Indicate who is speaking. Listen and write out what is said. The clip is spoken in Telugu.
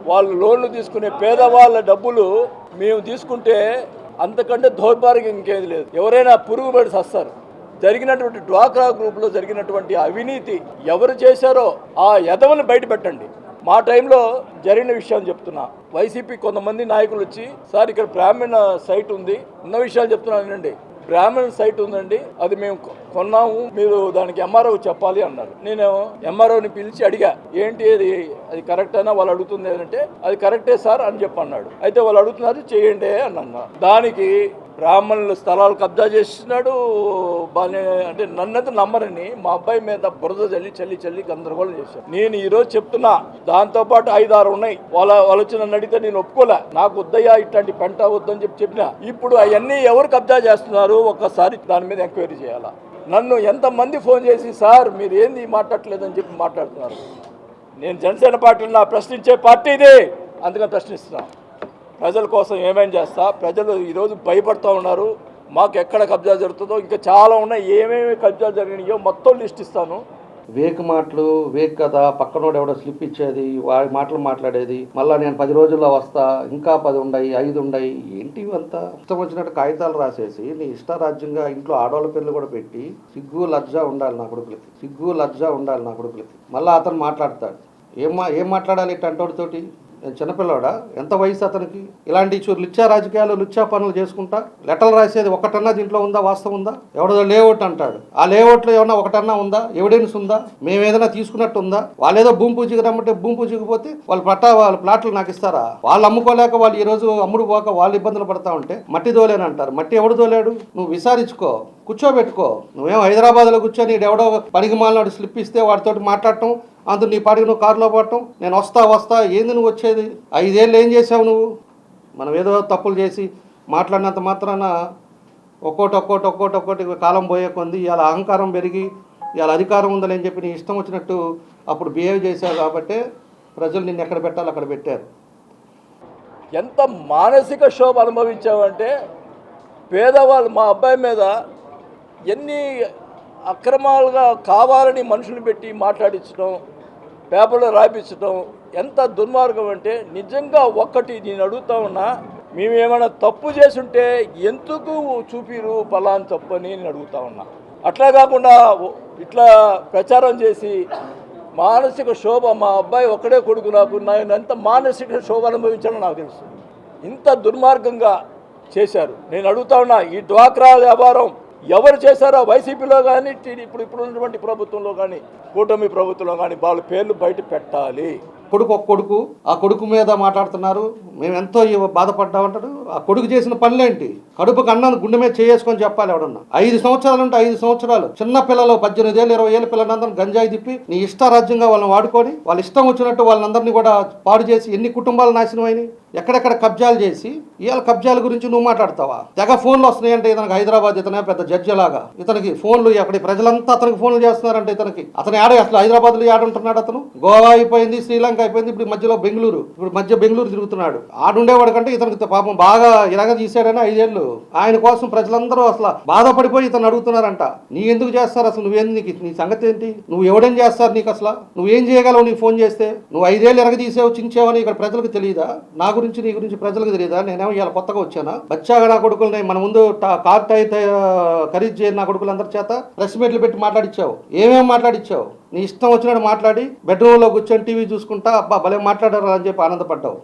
Speaker 1: వాళ్ళు లోన్లు తీసుకునే పేదవాళ్ళ డబ్బులు మేము తీసుకుంటే అంతకంటే దౌర్భాగ్యం ఇంకేది లేదు. ఎవరైనా పురుగుబడి సస్తారు. జరిగినటువంటి డ్వాక్రా గ్రూప్లో జరిగినటువంటి అవినీతి ఎవరు చేశారో ఆ ఎదవని బయట పెట్టండి. మా టైంలో జరిగిన విషయాలు చెప్తున్నా. వైసీపీ కొంతమంది నాయకులు వచ్చి, సార్ ఇక్కడ బ్రాహ్మణ సైట్ ఉంది, ఉన్న విషయాలు చెప్తున్నానండి. బ్రాహ్మణ సైట్ ఉందండి, అది మేము కొన్నాము, మీరు దానికి ఎంఆర్ఓ చెప్పాలి అన్నారు. నేను ఎంఆర్ఓని పిలిచి అడిగా, ఏంటి అది కరెక్ట్ అయినా వాళ్ళు అడుగుతుంది అంటే, అది కరెక్టే సార్ అని చెప్పి అన్నాడు. అయితే వాళ్ళు అడుగుతున్నారు, చేయండి అని అన్నా. దానికి బ్రాహ్మణుల స్థలాలు కబ్జా చేస్తున్నాడు. అంటే నన్నైతే నమ్మరని మా అబ్బాయి మీద బురద చల్లి గందరగోళం చేశాడు. నేను ఈరోజు చెప్తున్నా, దాంతోపాటు 5-6 ఉన్నాయి. వాళ్ళు వచ్చి నన్ను అడిగితే నేను ఒప్పుకోలే, నాకు వద్దయ్యా ఇట్లాంటి పంట వద్దని చెప్పినా. ఇప్పుడు అవన్నీ ఎవరు కబ్జా చేస్తున్నారు ఒక్కసారి దాని మీద ఎంక్వైరీ చేయాలా. నన్ను ఎంతమంది ఫోన్ చేసి, సార్ మీరు ఏంది మాట్లాడలేదని చెప్పి మాట్లాడుతున్నారు. నేను జనసేన పార్టీలో నా ప్రశ్నించే పార్టీ ఇది, అందుకని ప్రశ్నిస్తున్నాను. ప్రజల కోసం ఏమేం చేస్తా. ప్రజలు ఈరోజు భయపడుతూ ఉన్నారు. మాకు ఎక్కడ కబ్జా జరుగుతుందో, ఇంకా చాలా ఉన్నాయి, ఏమేమి కబ్జా జరిగినాయో మొత్తం లిస్ట్ ఇస్తాను.
Speaker 2: వేక్ మాటలు, వేక్ కథ, పక్కనోడు ఎవడో స్లిప్ ఇచ్చేది, వాడి మాటలు మాట్లాడేది, మళ్ళీ నేను 10 రోజుల్లో వస్తా, ఇంకా 10 ఉన్నాయి, 5 ఉన్నాయి, ఏంటి ఇవంతా? ఇష్టం వచ్చినట్టు కాగితాలు రాసేసి నీ ఇష్టారాజ్యంగా ఇంట్లో ఆడవాళ్ళ పేర్లు కూడా పెట్టి, సిగ్గు లజ్జా ఉండాలి నా కొడుకులకి. మళ్ళీ అతను మాట్లాడతాడు. ఏం మాట్లాడాలి ఇట్టంటోడితోటి? చిన్నపిల్లవాడా? ఎంత వయసు అతనికి? ఇలాంటి లుచ్చా రాజకీయాలు, లుచ్చా పనులు చేసుకుంటా లెటర్లు రాసేది ఒకటన్నా దీంట్లో ఉందా? వాస్తవం ఉందా? ఎవడో లేఅవుట్ అంటాడు, ఆ లేఅవుట్లో ఏమన్నా ఒకటన్నా ఉందా? ఎవిడెన్స్ ఉందా? మేము ఏదైనా తీసుకున్నట్టు ఉందా? వాళ్ళు ఏదో భూమి పూజకి రమ్మంటే భూమి పూజకి పోతే వాళ్ళ ప్లాట్లు నాకు ఇస్తారా? వాళ్ళు అమ్ముకోలేక వాళ్ళు ఈరోజు అమ్ముడు పోక వాళ్ళు ఇబ్బందులు పడతా ఉంటే మట్టి దోలేని అంటారు. మట్టి ఎవడు దోలాడు? నువ్వు విచారించుకో, కూర్చోబెట్టుకో. నువ్వేం హైదరాబాద్లో కూర్చొని ఎవడో పనికి మాలినాడు స్లిప్ ఇస్తే వాడితోటి మాట్లాడటం, అందుకు నీ పాటికి నువ్వు కారులో పోవటం, నేను వస్తా ఏంది నువ్వు వచ్చేది? 5 ఏళ్ళు ఏం చేసావు నువ్వు? మనం ఏదో తప్పులు చేసి మాట్లాడినంత మాత్రాన ఒక్కోటి కాలం పోయే కొంది ఇవాళ అహంకారం పెరిగి ఇవాళ అధికారం ఉందని చెప్పి నీ ఇష్టం వచ్చినట్టు అప్పుడు బిహేవ్ చేశావు కాబట్టి ప్రజలు నిన్ను ఎక్కడ పెట్టాలి అక్కడ పెట్టారు.
Speaker 1: ఎంత మానసిక క్షోభ అనుభవించావంటే, పేదవాళ్ళు మా అబ్బాయి మీద ఎన్ని అక్రమాలుగా కావాలని మనుషులు పెట్టి మాట్లాడించడం, పేపర్లో రాయించడం ఎంత దుర్మార్గం అంటే, నిజంగా ఒక్కటి నేను అడుగుతా ఉన్నా, మేమేమైనా తప్పు చేసుంటే ఎందుకు చూపిరు పలాని తప్పు అని నేను అడుగుతా ఉన్నా. అట్లా కాకుండా ఇట్లా ప్రచారం చేసి మానసిక శోభ, మా అబ్బాయి ఒక్కడే కొడుకు, నేను ఎంత మానసిక శోభ అనుభవించానో నాకు తెలుసు. ఇంత దుర్మార్గంగా చేశారు. నేను అడుగుతా ఉన్నా, ఈ డ్వాక్రా వ్యాపారం ఎవరు చేశారో వైసీపీలో కానీ, ఇప్పుడు ఉన్నటువంటి ప్రభుత్వంలో కానీ, కూటమి ప్రభుత్వంలో కానీ వాళ్ళ పేర్లు బయట పెట్టాలి.
Speaker 2: కొడుకు ఆ కొడుకు మీద మాట్లాడుతున్నారు, మేము ఎంతో బాధపడ్డామంటాడు. ఆ కొడుకు చేసిన పనులేంటి? కడుపుకు అన్నాను గుండె మీద చేసుకొని చెప్పాలి ఎవడన్నా. 5 సంవత్సరాలు ఉంటే 5 సంవత్సరాలు చిన్న పిల్లలు 18 ఏళ్ళు 20 ఏళ్ళ పిల్లలందరినీ గంజాయి తిప్పి నీ ఇష్టారాజ్యంగా వాళ్ళని వాడుకొని వాళ్ళ ఇష్టం వచ్చినట్టు వాళ్ళందరినీ కూడా పాడు చేసి ఎన్ని కుటుంబాలు నాశనం అయినాయి. ఎక్కడెక్కడ కబ్జాలు చేసి ఇవాళ కబ్జాల గురించి నువ్వు మాట్లాడతావా? తెగ ఫోన్లు వస్తున్నాయంటే ఇతనికి హైదరాబాద్, ఇతనే పెద్ద జడ్జి లాగా ఇతనికి ఫోన్లు, అక్కడి ప్రజలంతా అతనికి ఫోన్లు చేస్తున్నారంటే అతను ఆడే అసలు హైదరాబాద్లో ఆడుంటున్నాడు. అతను గోవా అయిపోయింది, శ్రీలంక అయిపోయింది, ఇప్పుడు మధ్యలో బెంగళూరు, బెంగళూరు తిరుగుతున్నాడు. ఆడుండేవాడు కంటే ఇతనికి పాపం బాగా ఇలాగ తీసాడని 5 ఏళ్ళు ఆయన కోసం ప్రజలందరూ అసలు బాధపడిపోయి ఇతను అడుగుతున్నారంట. నీ ఎందుకు చేస్తారు అసలు? నువ్వేంది? నీ సంగతి ఏంటి? నువ్వు ఎవడేం చేస్తారు నీకు? అసలు నువ్వేం చేయగలవు? నీకు ఫోన్ చేస్తే నువ్వు 5 ఏళ్ళు ఎరగదీసావు, చించావని ఇక్కడ ప్రజలకు తెలియదా? నీ గురించి ప్రజలకు తెలియదా? నేనేమో ఇవాళ కొత్తగా వచ్చానా? బచ్చాగా నా కొడుకులని మన ముందు కార్ ఖరీదు చేయని నా కొడుకులందరి చేత ప్రెస్ మీట్లు పెట్టి మాట్లాడిచ్చావు. ఏమేమి మాట్లాడిచ్చావు? నీ ఇష్టం వచ్చినట్టు మాట్లాడి బెడ్రూమ్లో కూర్చొని టీవీ చూసుకుంటా అబ్బా భలే మాట్లాడారు అని చెప్పి ఆనందపడ్డావు.